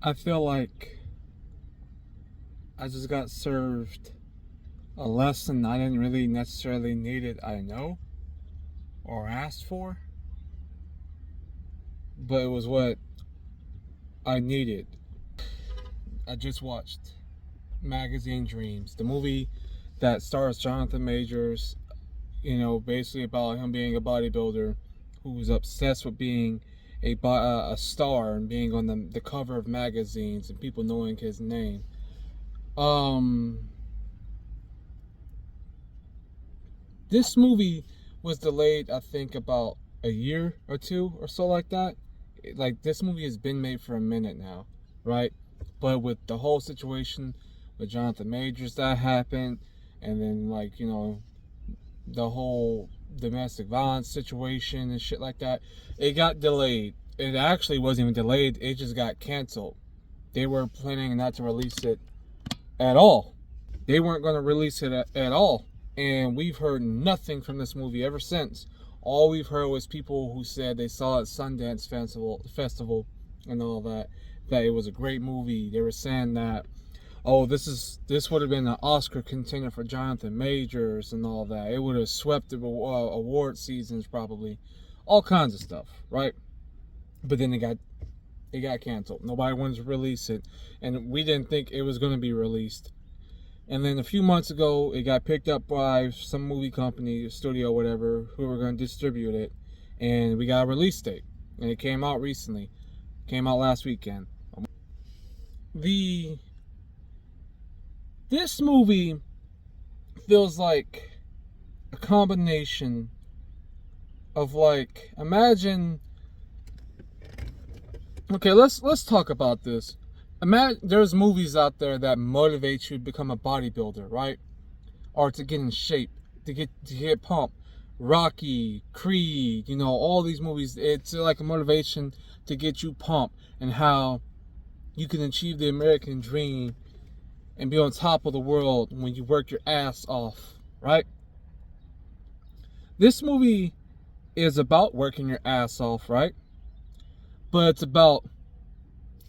I feel like I just got served a lesson I didn't really necessarily need it, I know, or asked for, but it was what I needed. I just watched Magazine Dreams, the movie that stars Jonathan Majors, basically about him being a bodybuilder who was obsessed with being a star and being on the cover of magazines and people knowing his name. Um, this movie was delayed, I think, about a year or two or so, like that. Like, this movie has been made for a minute now, right? But with the whole situation with Jonathan Majors that happened, and then, like, the whole domestic violence situation and shit like that, it got delayed. It actually wasn't even delayed, it just got canceled. They were planning not to release it at all. They weren't going to release it at all. And we've heard nothing from this movie ever since. All we've heard was people who said they saw it at Sundance Festival and all that it was a great movie. They were saying that, oh, this would have been an Oscar contender for Jonathan Majors and all that. It would have swept the award seasons probably. All kinds of stuff, right? But then it got canceled. Nobody wanted to release it. And we didn't think it was going to be released. And then a few months ago, it got picked up by some movie company, studio, whatever, who were going to distribute it. And we got a release date. And it came out recently. Came out last weekend. This movie feels like a combination of, like, imagine... Okay, let's talk about this. Imagine there's movies out there that motivate you to become a bodybuilder, right? Or to get in shape, to get pumped. Rocky, Creed, all these movies. It's like a motivation to get you pumped and how you can achieve the American dream and be on top of the world when you work your ass off, right? This movie is about working your ass off, right? But it's about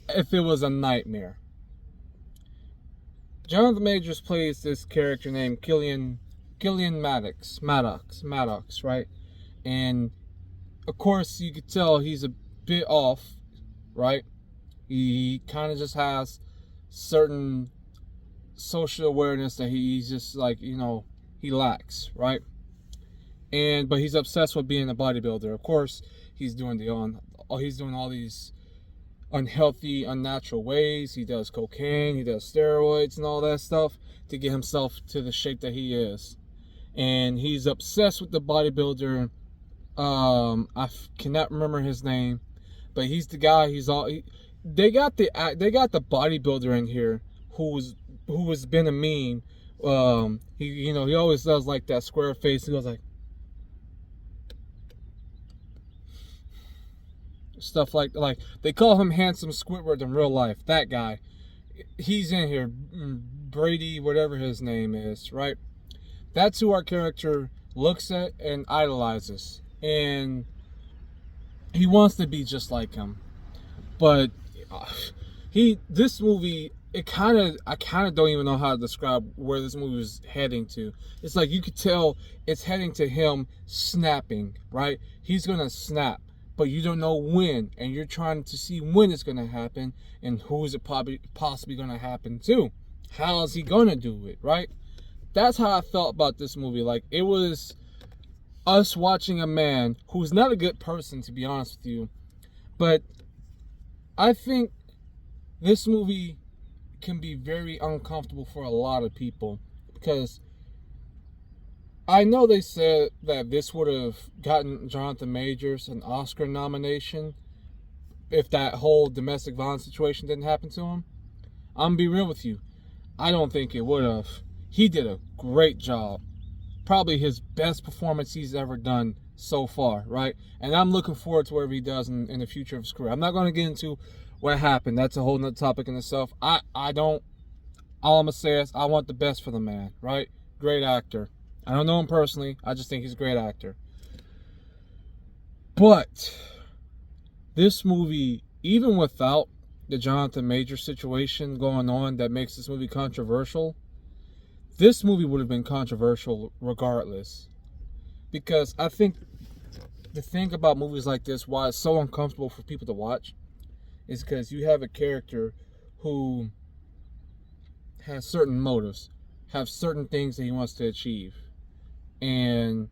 if it was a nightmare. Jonathan Majors plays this character named Killian Maddox, right? And of course, you could tell he's a bit off, right? He kind of just has certain social awareness that he's just like, he lacks, right? But he's obsessed with being a bodybuilder. Of course, he's doing all these unhealthy, unnatural ways. He does cocaine, he does steroids and all that stuff to get himself to the shape that he is. And he's obsessed with the bodybuilder. Cannot remember his name, but he's the guy. They got the bodybuilder in here who has been a meme. He always does like that square face. He goes like stuff like they call him Handsome Squidward in real life. That guy, he's in here. Brady, whatever his name is, right? That's who our character looks at and idolizes, and he wants to be just like him. But this movie, I kind of don't even know how to describe where this movie is heading to. It's like you could tell it's heading to him snapping, right? He's gonna snap, but you don't know when, and you're trying to see when it's gonna happen and who is it possibly gonna happen to. How is he gonna do it, right? That's how I felt about this movie. Like, it was us watching a man who's not a good person, to be honest with you. But I think this movie can be very uncomfortable for a lot of people, because I know they said that this would have gotten Jonathan Majors an Oscar nomination if that whole domestic violence situation didn't happen to him. I'm gonna be real with you. I don't think it would have. He did a great job. Probably his best performance he's ever done so far, right? And I'm looking forward to whatever he does in the future of his career. I'm not going to get into what happened. That's a whole nother topic in itself. All I'm going to say is I want the best for the man, right? Great actor. I don't know him personally. I just think he's a great actor. But this movie, even without the Jonathan Major situation going on that makes this movie controversial, this movie would have been controversial regardless. Because I think the thing about movies like this, why it's so uncomfortable for people to watch, is because you have a character who has certain motives, have certain things that he wants to achieve, and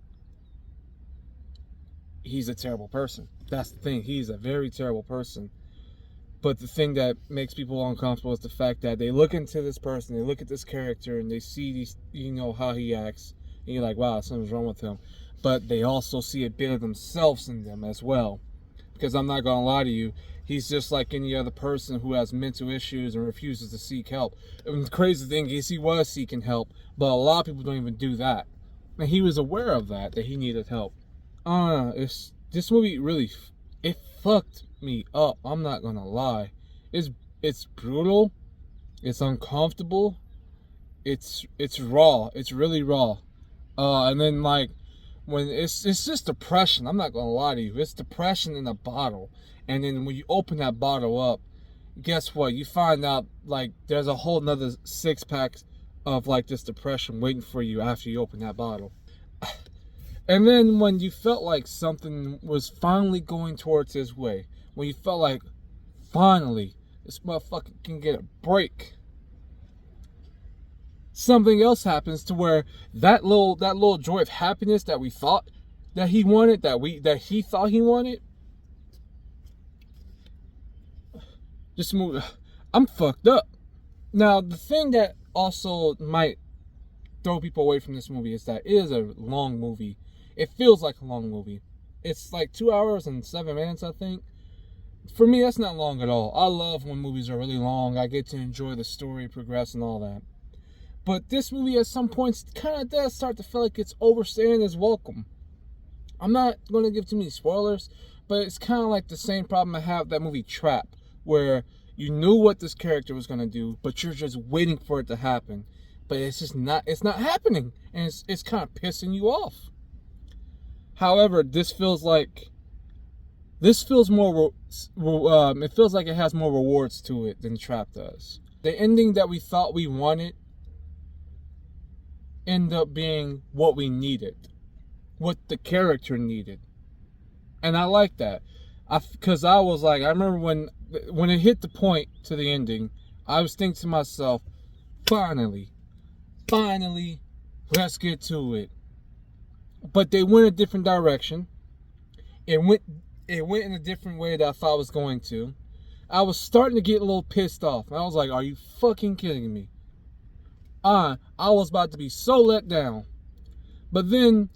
he's a terrible person. That's the thing. He's a very terrible person. But the thing that makes people uncomfortable is the fact that they look into this person, they look at this character, and they see these, how he acts, and you're like, wow, something's wrong with him. But they also see a bit of themselves in them as well. Because I'm not going to lie to you, he's just like any other person who has mental issues and refuses to seek help. And the crazy thing is he was seeking help, but a lot of people don't even do that. And he was aware of that he needed help. This movie really, it fucked me up. I'm not going to lie. It's brutal. It's uncomfortable. It's raw. It's really raw. And then like, when it's just depression. I'm not gonna lie to you. It's depression in a bottle. And then when you open that bottle up, guess what? You find out like there's a whole nother 6-pack of like this depression waiting for you after you open that bottle. And then when you felt like something was finally going towards his way, when you felt like finally this motherfucker can get a break, something else happens to where that little joy of happiness that we thought that he wanted, that he thought he wanted, just move. I'm fucked up. Now the thing that also might throw people away from this movie is that it is a long movie. It feels like a long movie. It's like 2 hours and 7 minutes, I think. For me, that's not long at all. I love when movies are really long. I get to enjoy the story progress and all that. But this movie at some points kind of does start to feel like it's overstaying its welcome. I'm not going to give too many spoilers, but it's kind of like the same problem I have with that movie Trap, where you knew what this character was going to do, but you're just waiting for it to happen. But it's not happening, and it's kind of pissing you off. However, this feels more, it feels like it has more rewards to it than Trap does. The ending that we thought we wanted end up being what we needed, what the character needed. And I like that. Because I was like, I remember when it hit the point to the ending, I was thinking to myself, finally, let's get to it. But they went a different direction. It went in a different way that I thought it was going to. I was starting to get a little pissed off. I was like, are you fucking kidding me? I was about to be so let down. But then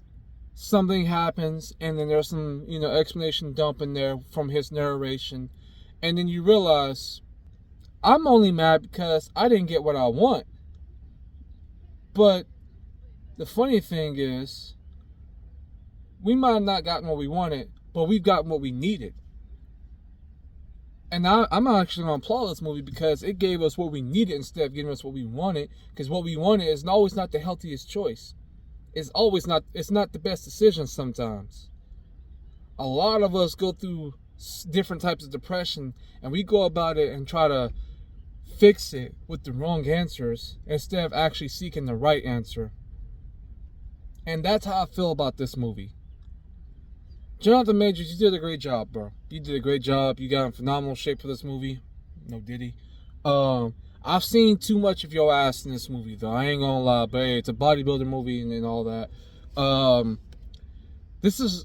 something happens, and then there's some, explanation dump in there from his narration. And then you realize, I'm only mad because I didn't get what I want. But the funny thing is, we might have not gotten what we wanted, but we've gotten what we needed. And I'm actually going to applaud this movie because it gave us what we needed instead of giving us what we wanted. Because what we wanted is always not the healthiest choice. It's not the best decision sometimes. A lot of us go through different types of depression, and we go about it and try to fix it with the wrong answers instead of actually seeking the right answer. And that's how I feel about this movie. Jonathan Majors, you did a great job, bro. You did a great job. You got in phenomenal shape for this movie. No diddy. I've seen too much of your ass in this movie, though. I ain't gonna lie, but hey, it's a bodybuilder movie and all that. This is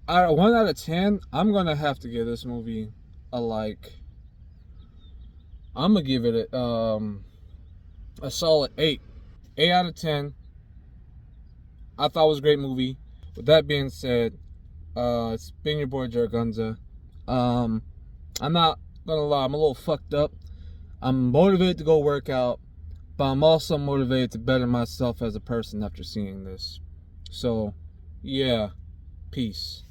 1 out of 10. I'm gonna have to give this movie a like. I'm gonna give it a solid 8. 8 out of 10. I thought it was a great movie. With that being said, it's been your boy Jared Gunza. I'm not gonna lie, I'm a little fucked up. I'm motivated to go work out, but I'm also motivated to better myself as a person after seeing this. So, yeah, peace.